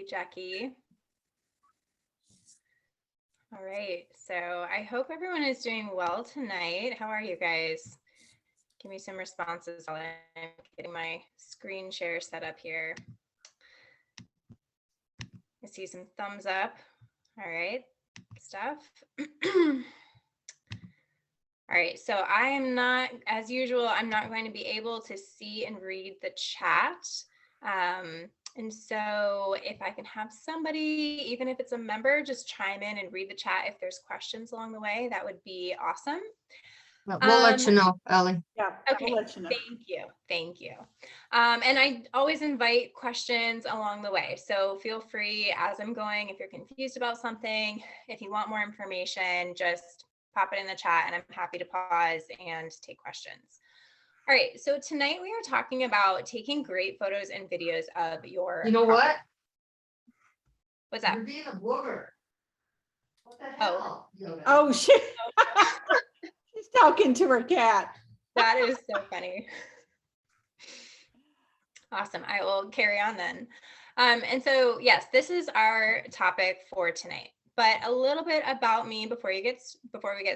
Jackie. All right, so I hope everyone is doing well tonight. How are you guys? Give me some responses while I'm getting my screen share set up here. I see some thumbs up. All right, stuff. All right, so I am not, as usual, I'm not going to be able to see and read the chat. And so if I can have somebody, even if it's a member, just chime in and read the chat if there's questions along the way, that would be awesome. We'll let you know, Ellie. Yeah, Okay, we'll let you know. thank you. And I always invite questions along the way. So feel free as I'm going, if you're confused about something, if you want more information, just pop it in the chat and I'm happy to pause and take questions. All right, so tonight we are talking about taking great photos and videos of your You know what? What's that? You're being a booger. What the hell? Oh, shit. She's talking to her cat. That is so funny. Awesome. I will carry on then. And so, yes, this is our topic for tonight. But a little bit about me before we get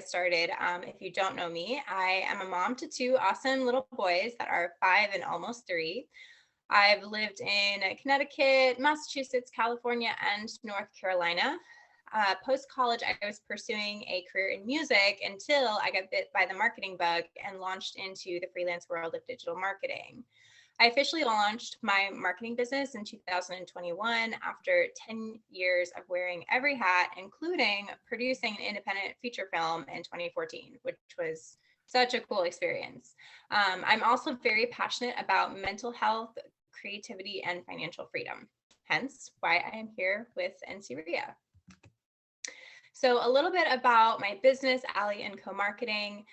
started. If you don't know me, I am a mom to two awesome little boys that are 5 and almost 3. I've lived in Connecticut, Massachusetts, California, and North Carolina. Post-college, I was pursuing a career in music until I got bit by the marketing bug and launched into the freelance world of digital marketing. I officially launched my marketing business in 2021 after 10 years of wearing every hat, including producing an independent feature film in 2014, which was such a cool experience. I'm also very passionate about mental health, creativity, and financial freedom, hence why I am here with NC-RIA. So a little bit about my business, Allie & Co Marketing.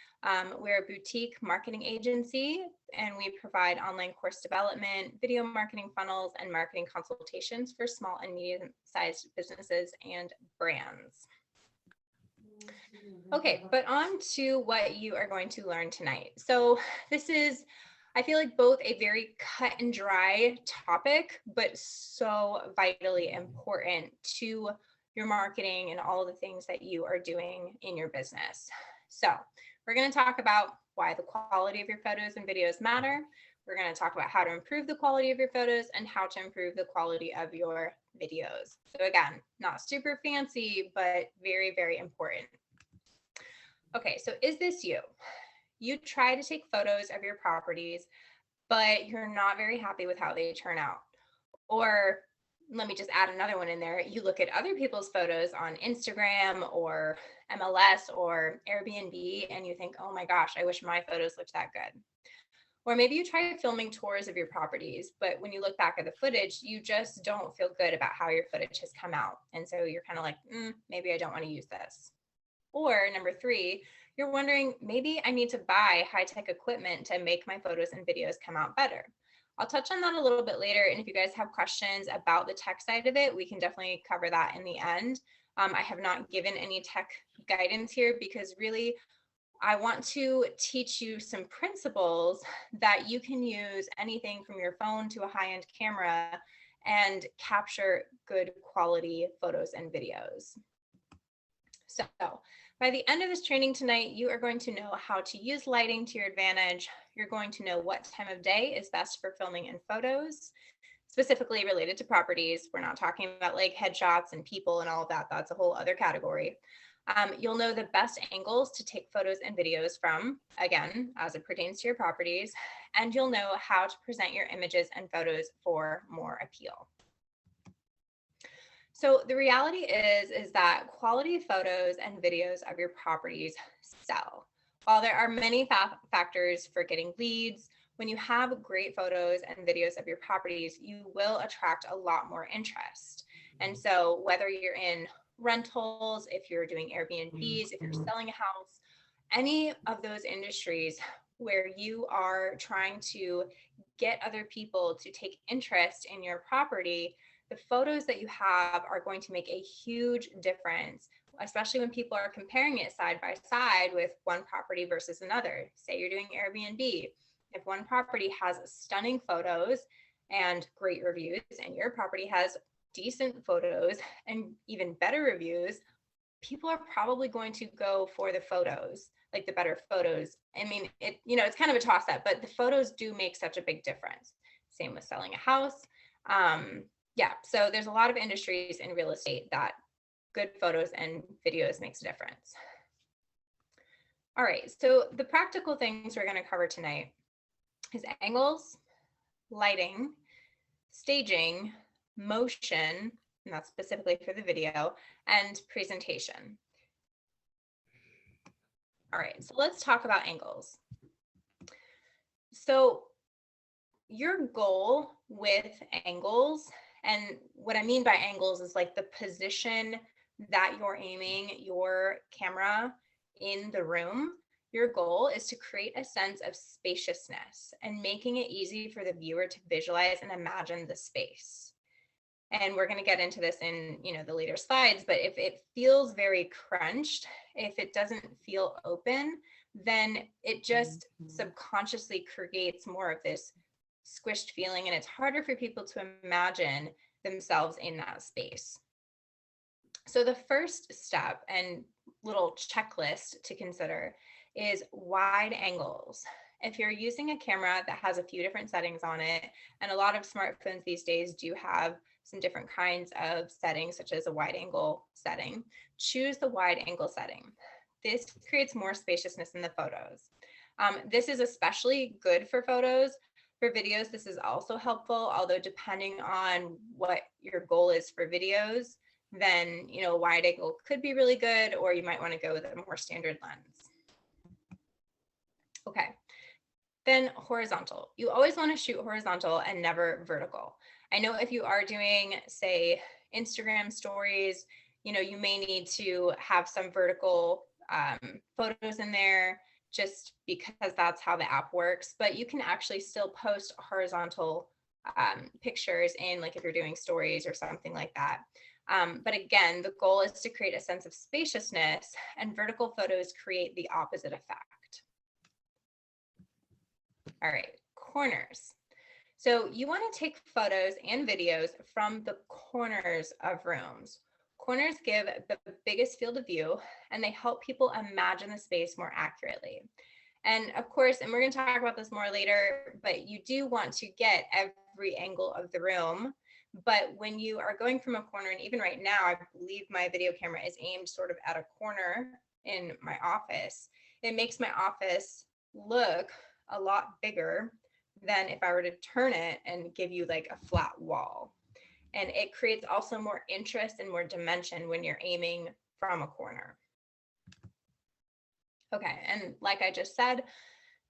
We're a boutique marketing agency, and we provide online course development, video marketing funnels, and marketing consultations for small and medium-sized businesses and brands. Okay, but on to what you are going to learn tonight. So this is, I feel like, both a very cut and dry topic, but so vitally important to your marketing and all the things that you are doing in your business. So we're going to talk about why the quality of your photos and videos matter. We're going to talk about how to improve the quality of your photos and how to improve the quality of your videos. So again, not super fancy, but very, very important. Okay, so is this you? You try to take photos of your properties, but you're not very happy with how they turn out. Or let me just add another one in there. You look at other people's photos on Instagram or MLS or Airbnb and you think, oh my gosh, I wish my photos looked that good. Or maybe you try filming tours of your properties, but when you look back at the footage, you just don't feel good about how your footage has come out. And so you're kind of like, maybe I don't want to use this. Or number 3, you're wondering, maybe I need to buy high-tech equipment to make my photos and videos come out better. I'll touch on that a little bit later. And if you guys have questions about the tech side of it, we can definitely cover that in the end. I have not given any tech guidance here because really I want to teach you some principles that you can use anything from your phone to a high-end camera and capture good quality photos and videos. So by the end of this training tonight, you are going to know how to use lighting to your advantage. You're going to know what time of day is best for filming and photos, specifically related to properties. We're not talking about like headshots and people and all of that. That's a whole other category. You'll know the best angles to take photos and videos from, again, as it pertains to your properties, and you'll know how to present your images and photos for more appeal. So the reality is that quality photos and videos of your properties sell. While there are many factors for getting leads, when you have great photos and videos of your properties, you will attract a lot more interest. And so whether you're in rentals, if you're doing Airbnbs, if you're selling a house, any of those industries where you are trying to get other people to take interest in your property, the photos that you have are going to make a huge difference, especially when people are comparing it side by side with one property versus another. Say you're doing Airbnb. If one property has stunning photos and great reviews and your property has decent photos and even better reviews, people are probably going to go for the photos, like the better photos. I mean, it's kind of a toss up, but the photos do make such a big difference. Same with selling a house. Yeah, so there's a lot of industries in real estate that good photos and videos makes a difference. All right, so the practical things we're going to cover tonight is angles, lighting, staging, motion, and that's specifically for the video, and presentation. All right, so let's talk about angles. So your goal with angles, and what I mean by angles is like the position that you're aiming your camera in the room. Your goal is to create a sense of spaciousness and making it easy for the viewer to visualize and imagine the space. And we're going to get into this in, the later slides, but if it feels very crunched, if it doesn't feel open, then it just subconsciously creates more of this squished feeling, and it's harder for people to imagine themselves in that space. So the first step and little checklist to consider is wide angles. If you're using a camera that has a few different settings on it, and a lot of smartphones these days do have some different kinds of settings, such as a wide angle setting, choose the wide angle setting. This creates more spaciousness in the photos. This is especially good for photos. For videos, this is also helpful, although depending on what your goal is for videos, then a wide angle could be really good, or you might want to go with a more standard lens. Okay, then horizontal. You always want to shoot horizontal and never vertical. I know if you are doing, say, Instagram stories, you may need to have some vertical photos in there just because that's how the app works, but you can actually still post horizontal pictures in, like if you're doing stories or something like that. But again, the goal is to create a sense of spaciousness, and vertical photos create the opposite effect. All right, corners. So you want to take photos and videos from the corners of rooms. Corners give the biggest field of view, and they help people imagine the space more accurately. And of course, and we're going to talk about this more later, but you do want to get every angle of the room. But when you are going from a corner, and even right now, I believe my video camera is aimed sort of at a corner in my office, it makes my office look a lot bigger than if I were to turn it and give you like a flat wall. And it creates also more interest and more dimension when you're aiming from a corner. Okay, and like I just said,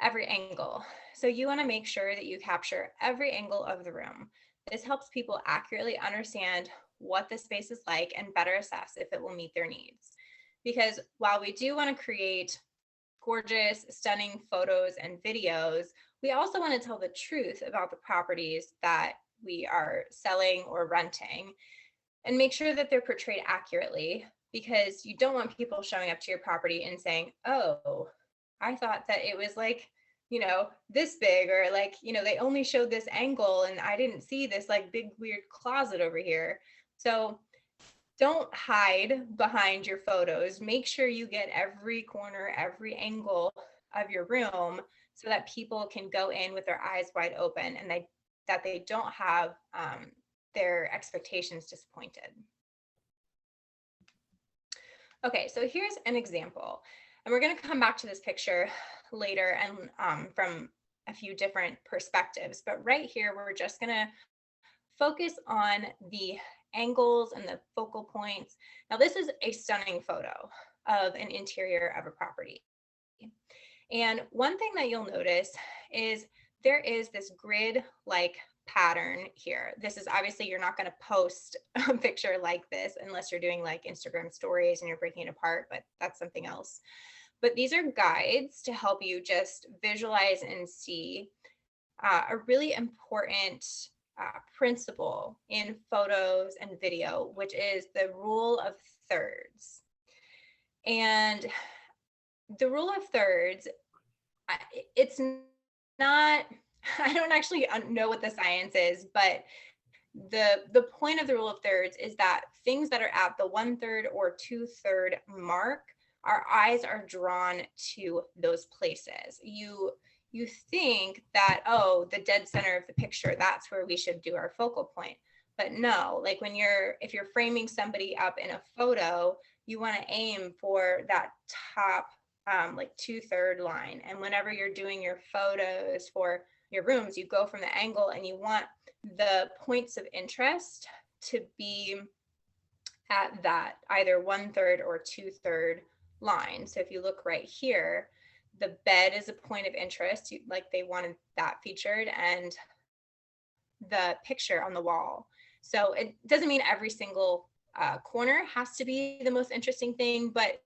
every angle. So you want to make sure that you capture every angle of the room. This helps people accurately understand what the space is like and better assess if it will meet their needs. Because while we do want to create gorgeous, stunning photos and videos, we also want to tell the truth about the properties that we are selling or renting, and make sure that they're portrayed accurately, because you don't want people showing up to your property and saying, oh, I thought that it was like, this big, or like, they only showed this angle and I didn't see this like big weird closet over here. So don't hide behind your photos. Make sure you get every corner, every angle of your room so that people can go in with their eyes wide open, and that they don't have their expectations disappointed. Okay, so here's an example, and we're going to come back to this picture later and from a few different perspectives, but right here we're just going to focus on the angles and the focal points. Now, this is a stunning photo of an interior of a property. And one thing that you'll notice is there is this grid-like pattern here. This is obviously, you're not going to post a picture like this unless you're doing like Instagram stories and you're breaking it apart, but that's something else. But these are guides to help you just visualize and see a really important principle in photos and video, which is the rule of thirds. And the rule of thirds, it's not, I don't actually know what the science is, but the point of the rule of thirds is that things that are at the 1/3 or 2/3 mark, our eyes are drawn to those places. You think that, oh, the dead center of the picture, that's where we should do our focal point. But no, like if you're framing somebody up in a photo, you want to aim for that top like 2/3 line. And whenever you're doing your photos for your rooms, you go from the angle and you want the points of interest to be at that either 1/3 or 2/3 line. So if you look right here, the bed is a point of interest, like they wanted that featured, and the picture on the wall. So it doesn't mean every single corner has to be the most interesting thing, but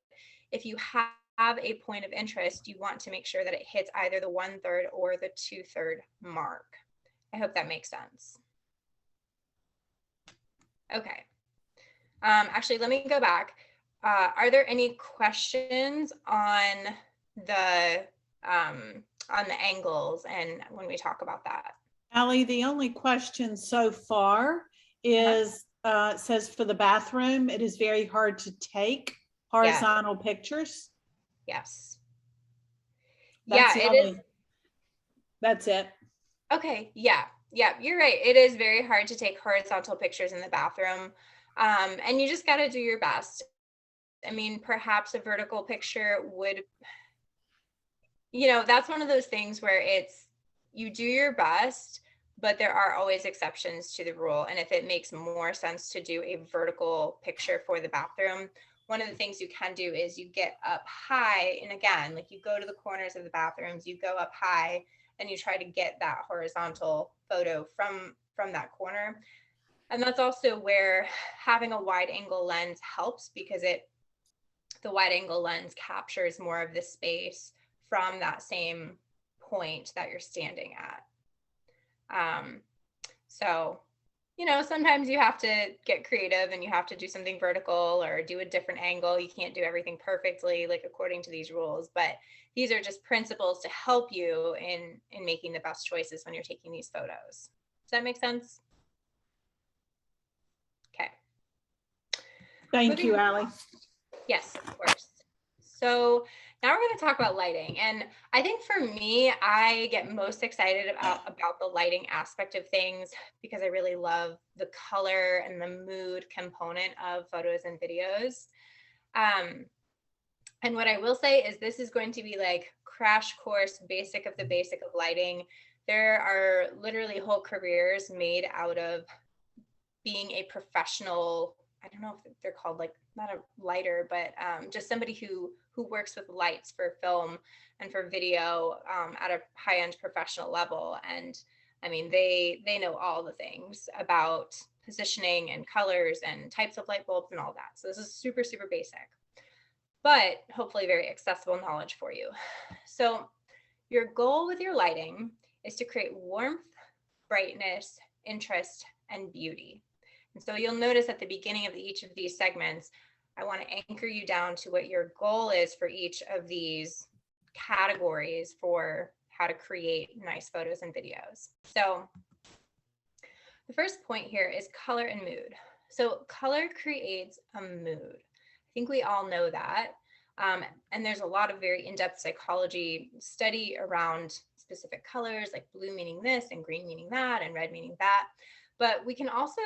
if you have a point of interest, you want to make sure that it hits either the 1/3 or the 2/3 mark. I hope that makes sense. Okay. Actually, let me go back. Are there any questions on the angles and when we talk about that? Allie, the only question so far is, it says for the bathroom, it is very hard to take horizontal pictures. Yes. That's Yeah, it is. That's it. Okay, yeah, you're right. It is very hard to take horizontal pictures in the bathroom. And you just got to do your best. I mean, perhaps a vertical picture would, that's one of those things where you do your best, but there are always exceptions to the rule. And if it makes more sense to do a vertical picture for the bathroom, one of the things you can do is you get up high. And again, like you go to the corners of the bathrooms, you go up high and you try to get that horizontal photo from that corner. And that's also where having a wide angle lens helps, because the wide angle lens captures more of the space from that same point that you're standing at. So, sometimes you have to get creative and you have to do something vertical or do a different angle. You can't do everything perfectly, like according to these rules, but these are just principles to help you in making the best choices when you're taking these photos. Does that make sense? Okay. Thank you, Allie. Yes, of course. So now we're going to talk about lighting. And I think for me, I get most excited about the lighting aspect of things because I really love the color and the mood component of photos and videos. And what I will say is this is going to be like crash course basic of the basic of lighting. There are literally whole careers made out of being a professional, I don't know if they're called, like, not a lighter, but just somebody who works with lights for film and for video at a high-end professional level. And I mean, they know all the things about positioning and colors and types of light bulbs and all that. So this is super, super basic, but hopefully very accessible knowledge for you. So your goal with your lighting is to create warmth, brightness, interest, and beauty. And so you'll notice at the beginning of each of these segments, I want to anchor you down to what your goal is for each of these categories for how to create nice photos and videos. So the first point here is color and mood. So color creates a mood. I think we all know that. And there's a lot of very in-depth psychology study around specific colors, like blue meaning this and green meaning that and red meaning that. But we can also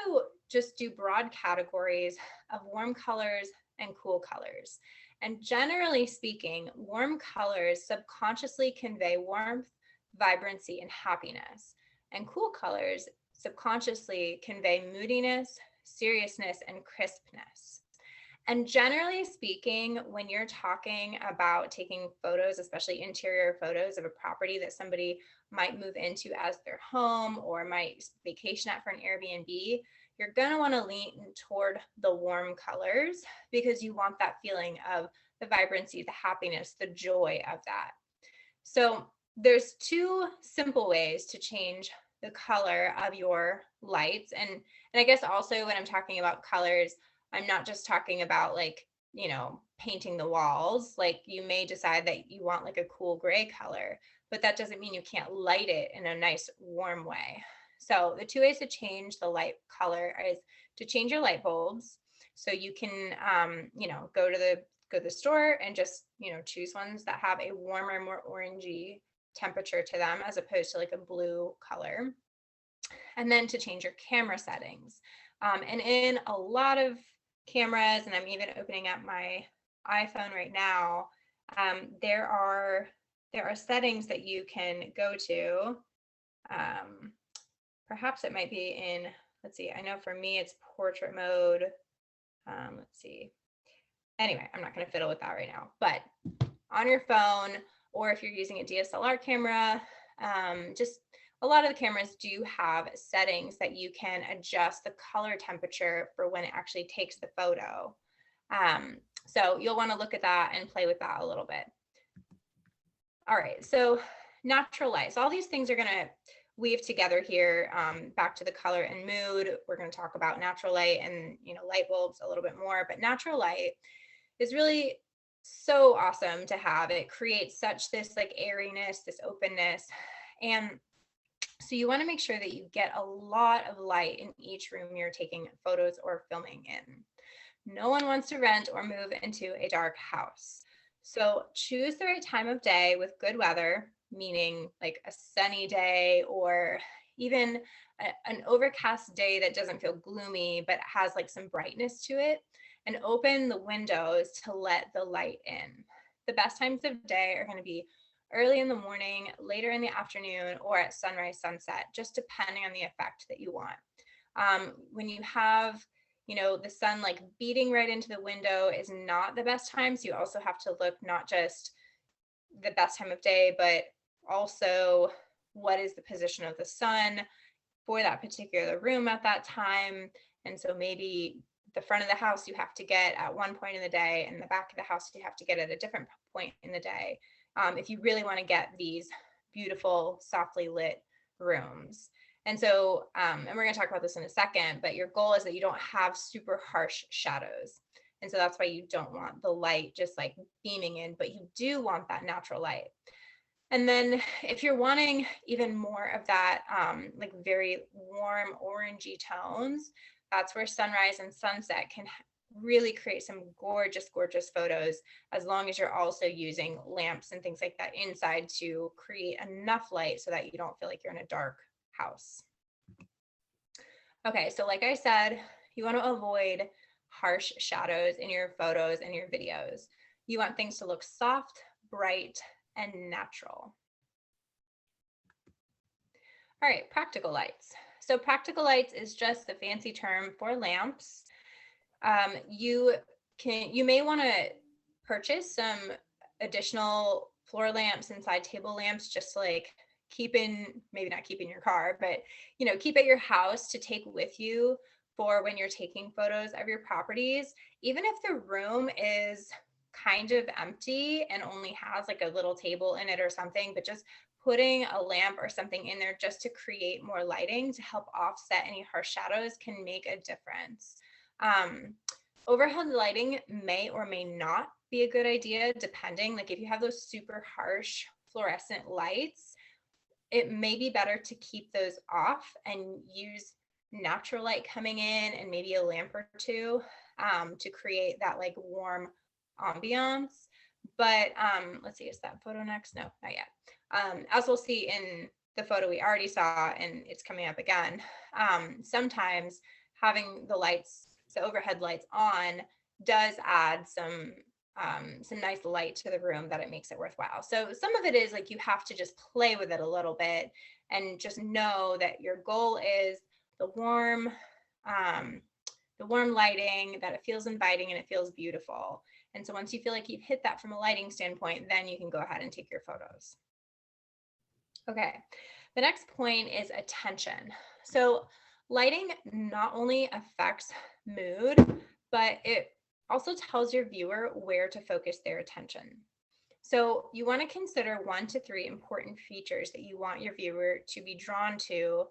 just do broad categories of warm colors and cool colors. And generally speaking, warm colors subconsciously convey warmth, vibrancy, and happiness. And cool colors subconsciously convey moodiness, seriousness, and crispness. And generally speaking, when you're talking about taking photos, especially interior photos of a property that somebody might move into as their home or might vacation at for an Airbnb, you're going to want to lean toward the warm colors because you want that feeling of the vibrancy, the happiness, the joy of that. So there's two simple ways to change the color of your lights. And I guess also when I'm talking about colors, I'm not just talking about like, painting the walls. Like you may decide that you want like a cool gray color, but that doesn't mean you can't light it in a nice warm way. So the two ways to change the light color is to change your light bulbs. So you can, go to the store and just, choose ones that have a warmer, more orangey temperature to them as opposed to like a blue color. And then to change your camera settings. And in a lot of cameras, and I'm even opening up my iPhone right now, there are settings that you can go to. Perhaps it might be in, let's see, I know for me it's portrait mode. Let's see. Anyway, I'm not going to fiddle with that right now, but on your phone, or if you're using a DSLR camera, just a lot of the cameras do have settings that you can adjust the color temperature for when it actually takes the photo. So you'll want to look at that and play with that a little bit. All right, so natural light. So all these things are going to weave together here. Back to the color and mood, we're going to talk about natural light and light bulbs a little bit more, but natural light is really so awesome to have. It creates such this like airiness, this openness, and so you want to make sure that you get a lot of light in each room you're taking photos or filming in. No one wants to rent or move into a dark house. So choose the right time of day with good weather, meaning like a sunny day or even an overcast day that doesn't feel gloomy but has like some brightness to it, and open the windows to let the light in. The best times of day are going to be early in the morning, later in the afternoon, or at sunrise, sunset, just depending on the effect that you want. When you have the sun like beating right into the window is not the best time. So you also have to look not just the best time of day, but also what is the position of the sun for that particular room at that time. And so maybe the front of the house you have to get at one point in the day, and the back of the house you have to get at a different point in the day, if you really want to get these beautiful, softly lit rooms. And so, and we're going to talk about this in a second, but your goal is that you don't have super harsh shadows. And so that's why you don't want the light just like beaming in, but you do want that natural light. And then if you're wanting even more of that like very warm orangey tones, that's where sunrise and sunset can really create some gorgeous, gorgeous photos, as long as you're also using lamps and things like that inside to create enough light so that you don't feel like you're in a dark house. Okay, so like I said, you want to avoid harsh shadows in your photos and your videos. You want things to look soft, bright, and natural. All right, practical lights. So practical lights is just the fancy term for lamps. You may want to purchase some additional floor lamps and side table lamps, just to like maybe not keep in your car, but keep at your house to take with you for when you're taking photos of your properties. Even if the room is kind of empty and only has like a little table in it or something, but just putting a lamp or something in there just to create more lighting to help offset any harsh shadows can make a difference. Overhead lighting may or may not be a good idea, depending. Like if you have those super harsh fluorescent lights, it may be better to keep those off and use natural light coming in and maybe a lamp or two to create that like warm ambiance. But let's see, is that photo next? No, not yet. As we'll see in the photo we already saw, and it's coming up again, sometimes having the overhead lights on does add some nice light to the room that it makes it worthwhile. So some of it is like you have to just play with it a little bit and just know that your goal is the warm lighting, that it feels inviting and it feels beautiful. And so once you feel like you've hit that from a lighting standpoint, then you can go ahead and take your photos. Okay, the next point is attention. So lighting not only affects mood, but it also tells your viewer where to focus their attention. So you want to consider 1 to 3 important features that you want your viewer to be drawn to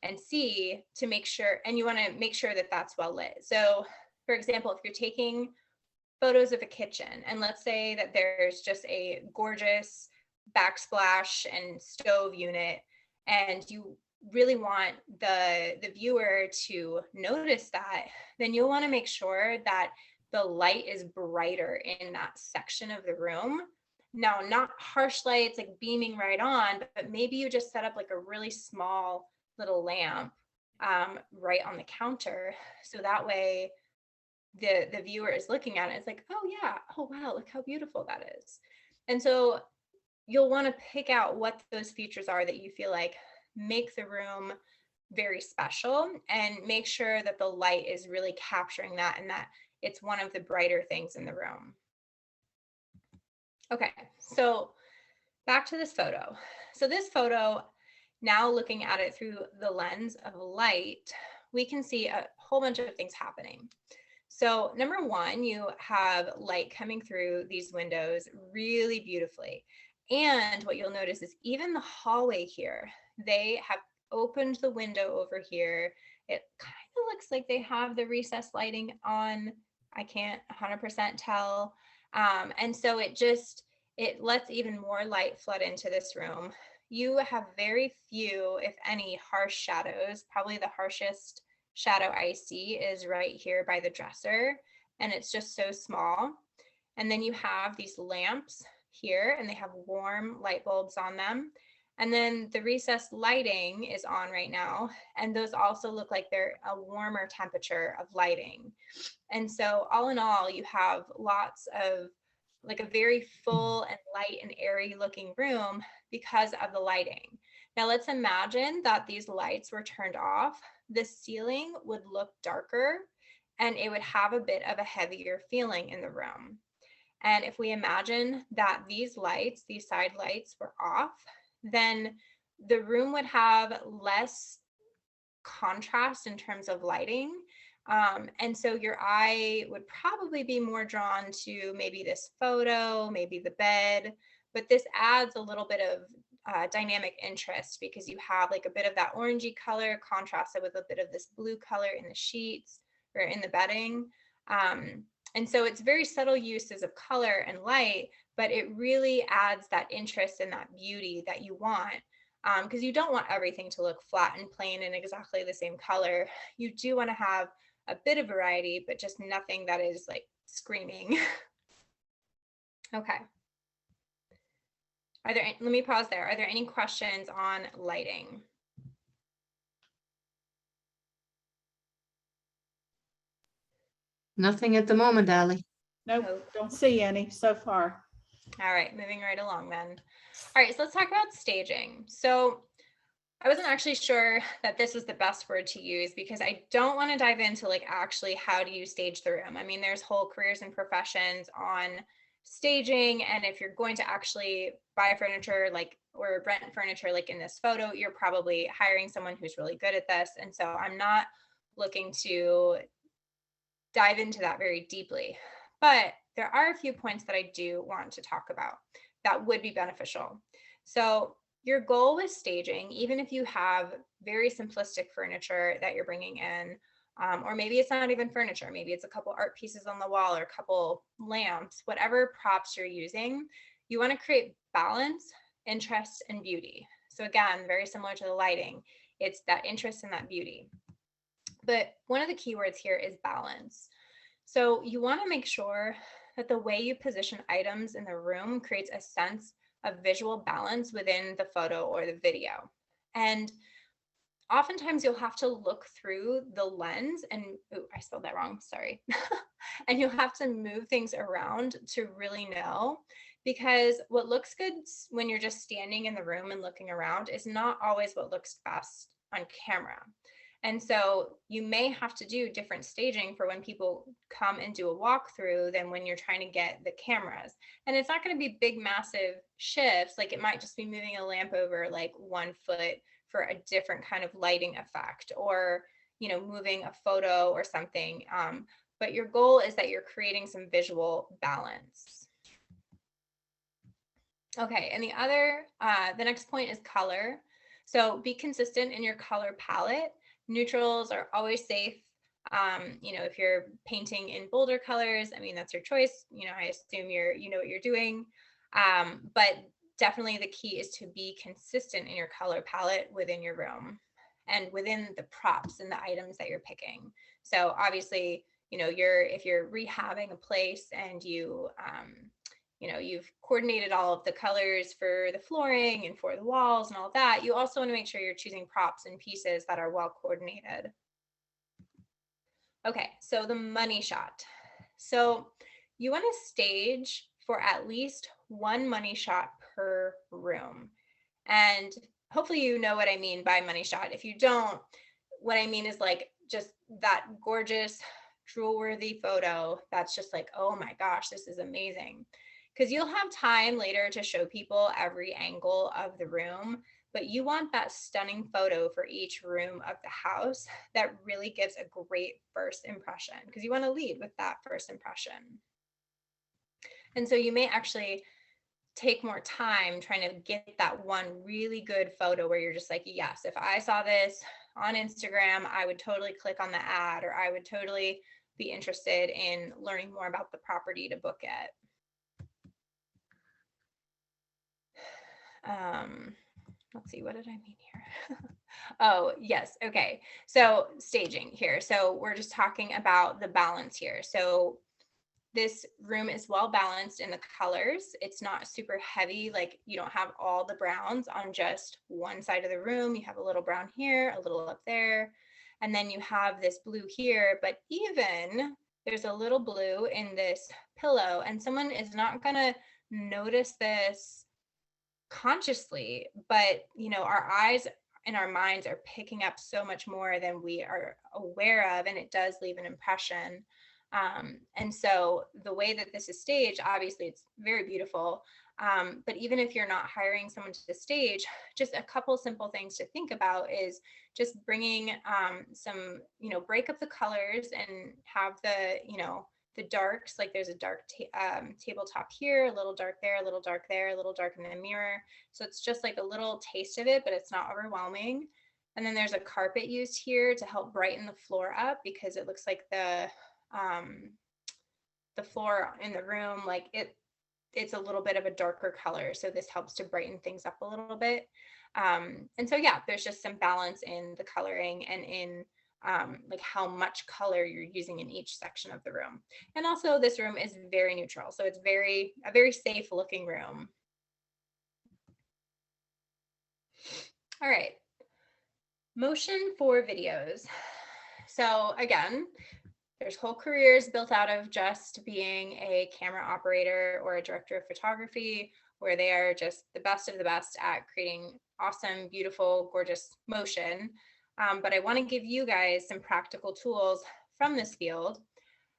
and see to make sure, and you want to make sure that that's well lit. So for example, if you're taking photos of a kitchen, and let's say that there's just a gorgeous backsplash and stove unit, and you really want the viewer to notice that, then you'll want to make sure that the light is brighter in that section of the room. Now, not harsh lights like beaming right on, but maybe you just set up like a really small little lamp right on the counter. So that way the viewer is looking at it. It's like, oh yeah, oh wow, look how beautiful that is. And so you'll want to pick out what those features are that you feel like make the room very special, and make sure that the light is really capturing that and that it's one of the brighter things in the room. Okay, so back to this photo. So this photo, now looking at it through the lens of light, we can see a whole bunch of things happening. So number one, you have light coming through these windows really beautifully. And what you'll notice is even the hallway here, they have opened the window over here. It kind of looks like they have the recessed lighting on. I can't 100% tell. And so it lets even more light flood into this room. You have very few, if any, harsh shadows. Probably the harshest shadow I see is right here by the dresser, and it's just so small. And then you have these lamps here, and they have warm light bulbs on them. And then the recessed lighting is on right now, and those also look like they're a warmer temperature of lighting. And so all in all, you have lots of like a very full and light and airy looking room because of the lighting. Now let's imagine that these lights were turned off. The ceiling would look darker and it would have a bit of a heavier feeling in the room. And if we imagine that these lights, these side lights, were off, then the room would have less contrast in terms of lighting. And so your eye would probably be more drawn to maybe this photo, maybe the bed, but this adds a little bit of dynamic interest because you have like a bit of that orangey color contrasted with a bit of this blue color in the sheets or in the bedding. And so it's very subtle uses of color and light, but it really adds that interest and that beauty that you want. Because you don't want everything to look flat and plain and exactly the same color. You do want to have a bit of variety, but just nothing that is like screaming. Okay. Let me pause there. Are there any questions on lighting? Nothing at the moment, Ally. Nope, don't see any so far. All right, moving right along then. All right, so let's talk about staging. So I wasn't actually sure that this was the best word to use because I don't want to dive into like actually how do you stage the room. I mean, there's whole careers and professions on staging, and if you're going to actually buy furniture like or rent furniture like in this photo, you're probably hiring someone who's really good at this. And so I'm not looking to dive into that very deeply. But there are a few points that I do want to talk about that would be beneficial. So your goal with staging, even if you have very simplistic furniture that you're bringing in, or maybe it's not even furniture, maybe it's a couple art pieces on the wall or a couple lamps, whatever props you're using, you want to create balance, interest, and beauty. So again, very similar to the lighting, it's that interest and that beauty. But one of the keywords here is balance. So you want to make sure that the way you position items in the room creates a sense of visual balance within the photo or the video. And oftentimes you'll have to look through the lens and, ooh, I spelled that wrong, sorry. And you'll have to move things around to really know, because what looks good when you're just standing in the room and looking around is not always what looks best on camera. And so you may have to do different staging for when people come and do a walkthrough than when you're trying to get the cameras. And it's not going to be big, massive shifts. Like it might just be moving a lamp over like 1 foot for a different kind of lighting effect, or, you know, moving a photo or something. But your goal is that you're creating some visual balance. Okay, and the next point is color. So be consistent in your color palette. Neutrals are always safe. You know, if you're painting in bolder colors, I mean, that's your choice. You know, I assume you know what you're doing. But definitely the key is to be consistent in your color palette within your room. and within the props and the items that you're picking. So obviously, you know, if you're rehabbing a place and you know, you've coordinated all of the colors for the flooring and for the walls and all that, you also want to make sure you're choosing props and pieces that are well coordinated. Okay, so the money shot. So you want to stage for at least one money shot per room. And hopefully you know what I mean by money shot. If you don't, what I mean is like just that gorgeous, drool-worthy photo that's just like, oh my gosh, this is amazing. Because you'll have time later to show people every angle of the room, but you want that stunning photo for each room of the house that really gives a great first impression, because you want to lead with that first impression. And so you may actually take more time trying to get that one really good photo where you're just like, yes, if I saw this on Instagram, I would totally click on the ad, or I would totally be interested in learning more about the property to book it. Let's see, what did I mean here? Oh, yes. Okay. So staging here. So we're just talking about the balance here. So this room is well balanced in the colors. It's not super heavy. Like you don't have all the browns on just one side of the room. You have a little brown here, a little up there, and then you have this blue here, but even there's a little blue in this pillow, and someone is not going to notice this consciously, but you know, our eyes and our minds are picking up so much more than we are aware of, and it does leave an impression. And so the way that this is staged, obviously it's very beautiful. But even if you're not hiring someone to stage, just a couple simple things to think about is just bringing some, you know, break up the colors and have the, you know, the darks, like there's a dark tabletop here, a little dark there, a little dark there, a little dark in the mirror. So it's just like a little taste of it, but it's not overwhelming. And then there's a carpet used here to help brighten the floor up, because it looks like the floor in the room, like it's a little bit of a darker color. So this helps to brighten things up a little bit. And so, yeah, there's just some balance in the coloring and in like how much color you're using in each section of the room. And also this room is very neutral. So it's a very safe looking room. All right. Motion for videos. So again, there's whole careers built out of just being a camera operator or a director of photography, where they are just the best of the best at creating awesome, beautiful, gorgeous motion. But I want to give you guys some practical tools from this field.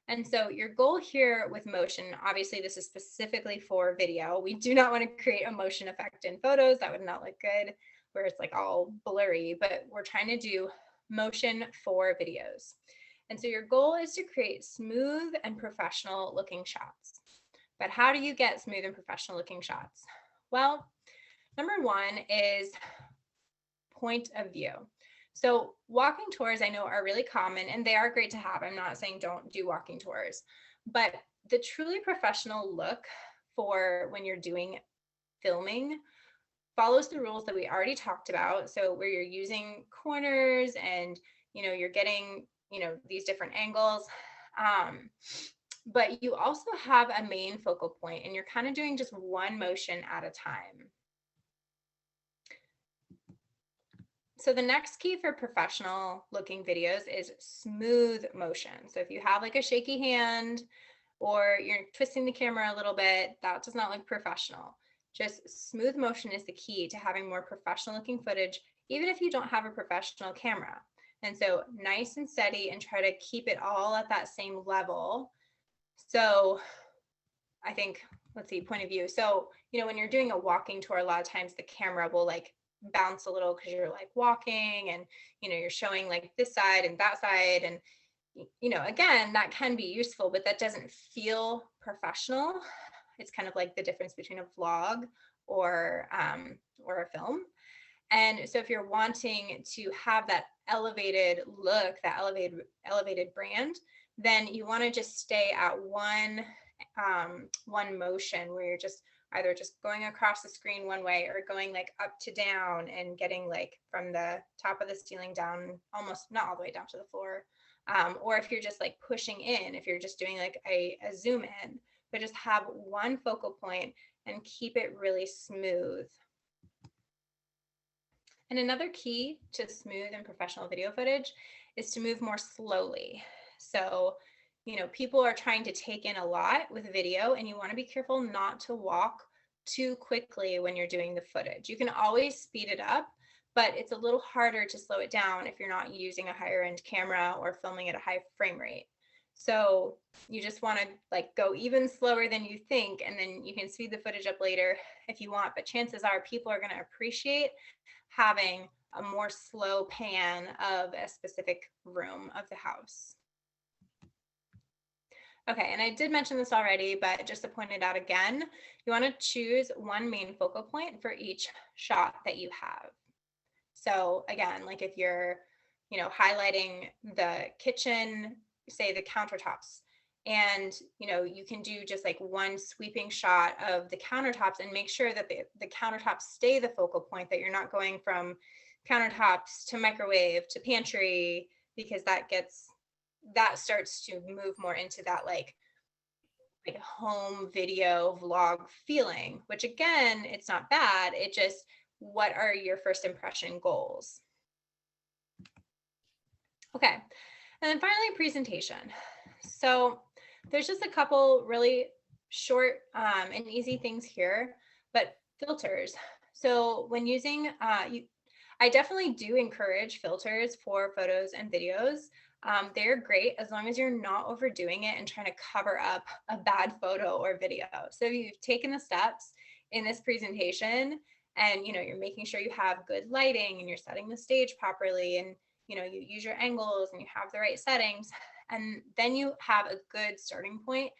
And so your goal here with motion, obviously this is specifically for video. We do not want to create a motion effect in photos. That would not look good, where it's like all blurry, but we're trying to do motion for videos. And so your goal is to create smooth and professional looking shots. But how do you get smooth and professional looking shots? Well, number one is point of view. So walking tours, I know, are really common and they are great to have. I'm not saying don't do walking tours, but the truly professional look for when you're doing filming follows the rules that we already talked about. So where you're using corners and, you know, you're getting, you know, these different angles. But you also have a main focal point and you're kind of doing just one motion at a time. So the next key for professional looking videos is smooth motion. So if you have like a shaky hand or you're twisting the camera a little bit, that does not look professional. Just smooth motion is the key to having more professional looking footage, even if you don't have a professional camera. And so nice and steady, and try to keep it all at that same level. So I think, let's see, point of view. So, you know, when you're doing a walking tour, a lot of times the camera will like bounce a little because you're like walking and, you know, you're showing like this side and that side. And, you know, again, that can be useful, but that doesn't feel professional. It's kind of like the difference between a vlog or a film. And so if you're wanting to have that elevated look, that elevated brand, then you want to just stay at one motion where you're just either just going across the screen one way or going like up to down and getting like from the top of the ceiling down, almost not all the way down to the floor. Or if you're just like pushing in, if you're just doing like a zoom in, but just have one focal point and keep it really smooth. And another key to smooth and professional video footage is to move more slowly. So, you know, people are trying to take in a lot with video, and you want to be careful not to walk too quickly when you're doing the footage. You can always speed it up, but it's a little harder to slow it down if you're not using a higher end camera or filming at a high frame rate. So you just want to like go even slower than you think, and then you can speed the footage up later if you want, but chances are people are going to appreciate having a more slow pan of a specific room of the house. Okay, and I did mention this already, but just to point it out again, you want to choose one main focal point for each shot that you have. So again, like if you're, you know, highlighting the kitchen, say the countertops, and you know, you can do just like one sweeping shot of the countertops and make sure that the countertops stay the focal point, that you're not going from countertops to microwave to pantry, because that starts to move more into that like home video vlog feeling, which again, it's not bad. It just, what are your first impression goals? Okay, and then finally, presentation. So there's just a couple really short and easy things here, but filters. So when using, I definitely do encourage filters for photos and videos. They're great as long as you're not overdoing it and trying to cover up a bad photo or video. So if you've taken the steps in this presentation and, you know, you're making sure you have good lighting and you're setting the stage properly, and, you know, you use your angles and you have the right settings, and then you have a good starting point,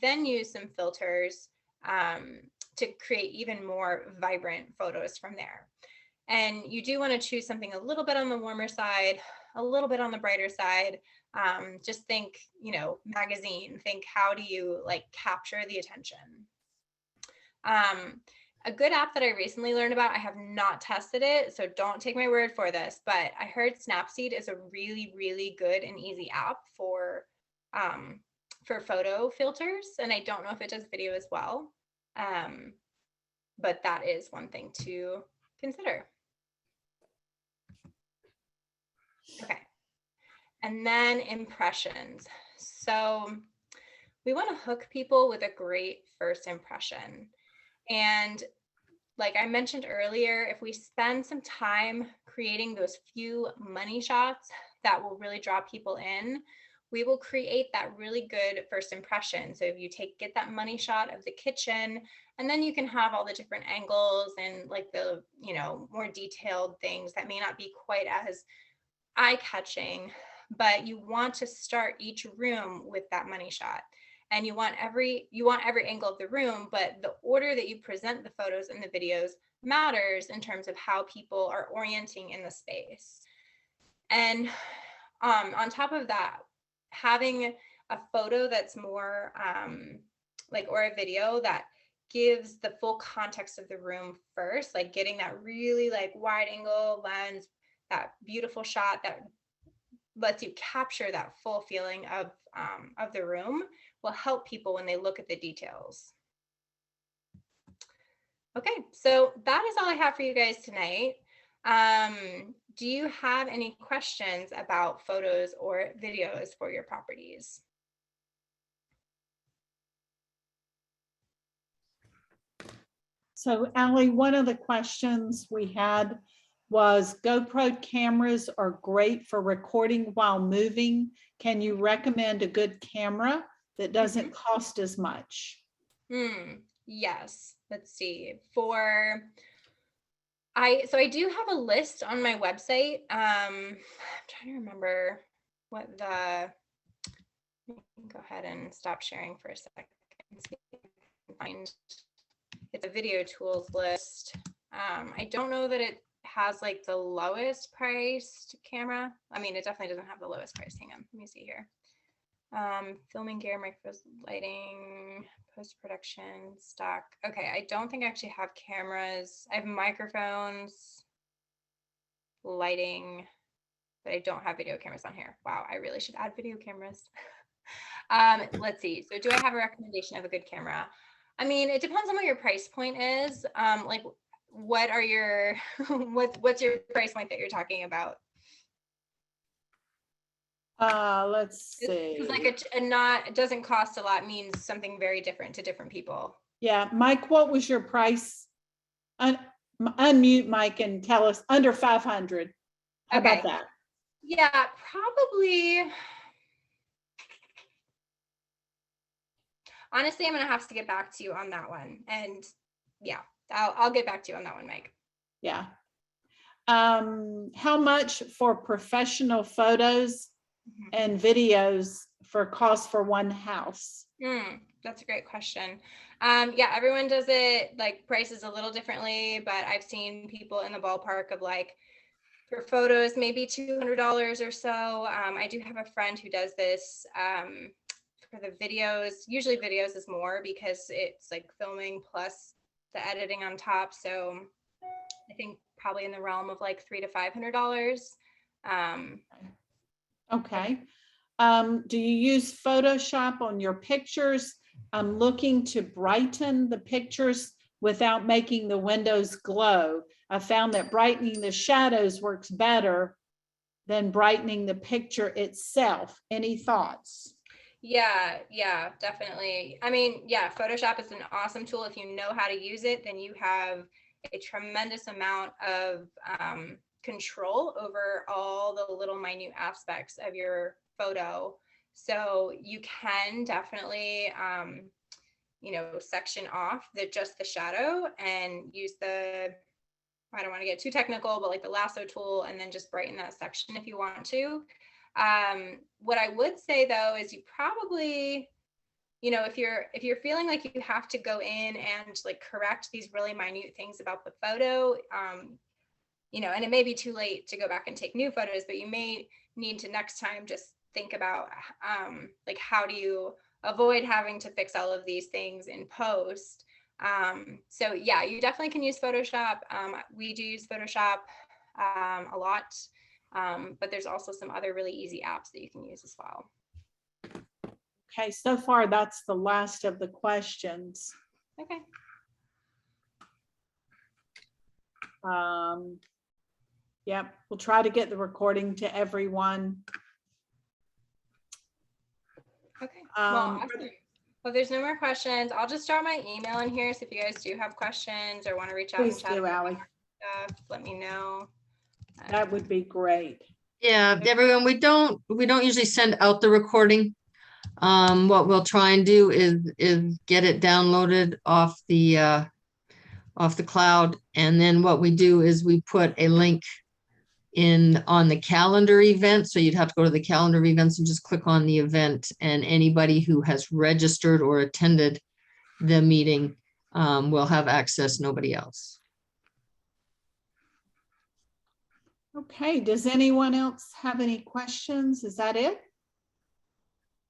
then use some filters to create even more vibrant photos from there. And you do want to choose something a little bit on the warmer side, a little bit on the brighter side. Just think, you know, magazine, think how do you like capture the attention? A good app that I recently learned about, I have not tested it, so don't take my word for this, but I heard Snapseed is a really, really good and easy app for photo filters. And I don't know if it does video as well, but that is one thing to consider. Okay, and then impressions. So we want to hook people with a great first impression. And like I mentioned earlier, if we spend some time creating those few money shots that will really draw people in, we will create that really good first impression. So if you get that money shot of the kitchen, and then you can have all the different angles and like the, you know, more detailed things that may not be quite as eye-catching, but you want to start each room with that money shot. And you want every angle of the room, but the order that you present the photos and the videos matters in terms of how people are orienting in the space. And on top of that, having a photo that's more or a video that gives the full context of the room first, like getting that really like wide angle lens, that beautiful shot that lets you capture that full feeling of the room, will help people when they look at the details. Okay, so that is all I have for you guys tonight. Do you have any questions about photos or videos for your properties? So Allie, one of the questions we had was GoPro cameras are great for recording while moving. Can you recommend a good camera that doesn't cost as much? Yes, let's see. I do have a list on my website. I'm trying to remember what go ahead and stop sharing for a second. See if I can find, it's a video tools list. I don't know that it has like the lowest priced camera. I mean, it definitely doesn't have the lowest price. Hang on, let me see here. Filming gear, microphones, lighting, post-production, stock. Okay, I don't think I actually have cameras. I have microphones, lighting, but I don't have video cameras on here. Wow, I really should add video cameras. Let's see. So do I have a recommendation of a good camera? I mean, it depends on what your price point is. Like what are your, what's your price point that you're talking about? Let's see. Because like it doesn't cost a lot means something very different to different people. Yeah, Mike, what was your price? Unmute Mike and tell us under 500. How Okay. about that? Yeah, probably. Honestly, I'm gonna have to get back to you on that one. And yeah, I'll get back to you on that one, Mike. Yeah. How much for professional photos and videos for cost for one house? That's a great question. Yeah, everyone does it like prices a little differently, but I've seen people in the ballpark of like for photos, maybe $200 or so. I do have a friend who does this for the videos. Usually videos is more because it's like filming plus the editing on top. So I think probably in the realm of like $300 to $500. Okay. Do you use Photoshop on your pictures? I'm looking to brighten the pictures without making the windows glow. I found that brightening the shadows works better than brightening the picture itself. Any thoughts? Yeah, definitely. I mean, yeah, Photoshop is an awesome tool. If you know how to use it, then you have a tremendous amount of control over all the little minute aspects of your photo. So you can definitely, section off just the shadow and use I don't want to get too technical, but like the lasso tool, and then just brighten that section if you want to. What I would say though is you probably, if you're feeling like you have to go in and like correct these really minute things about the photo, and it may be too late to go back and take new photos, but you may need to next time just think about like how do you avoid having to fix all of these things in post. So yeah, you definitely can use Photoshop. We do use Photoshop a lot, but there's also some other really easy apps that you can use as well. Okay, so far that's the last of the questions. Okay. Yep, we'll try to get the recording to everyone. Okay. Well, awesome. Well, if there's no more questions, I'll just start my email in here. So if you guys do have questions or want to reach out Please and chat do, about Allie. stuff, let me know. That would be great. Yeah, everyone, we don't usually send out the recording. What we'll try and do is get it downloaded off the cloud. And then what we do is we put a link on the calendar event. So you'd have to go to the calendar of events and just click on the event, and anybody who has registered or attended the meeting will have access, nobody else. Okay, does anyone else have any questions? Is that it?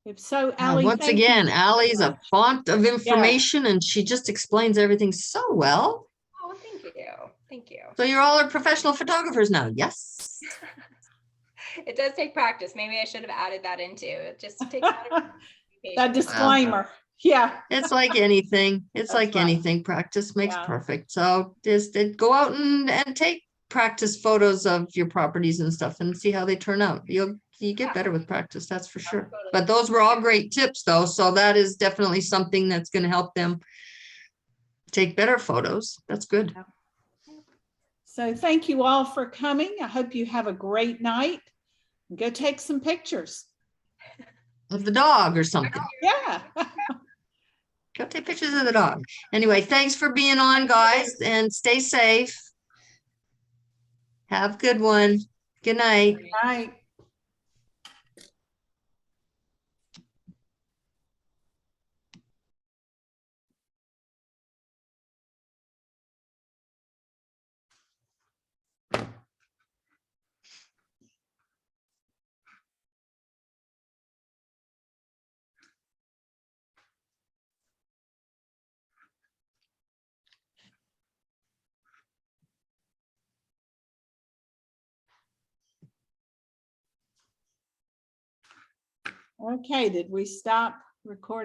If so, Allie, Once thank again, you. Allie's a font of information and she just explains everything so well. Oh, thank you. Thank you. So you're all professional photographers now, yes? It does take practice. Maybe I should have added that into it. Just takes That disclaimer. Yeah. It's like anything. It's That's like right. anything. Practice makes Yeah. perfect. So just go out and take practice photos of your properties and stuff and see how they turn out. You get better with practice, that's for sure. Totally. But those were all great tips though. So that is definitely something that's going to help them take better photos. That's good. So thank you all for coming. I hope you have a great night. Go take some pictures. Of the dog or something. Yeah. Go take pictures of the dog. Anyway, thanks for being on, guys, and stay safe. Have a good one. Good night. Right. Okay, did we stop recording?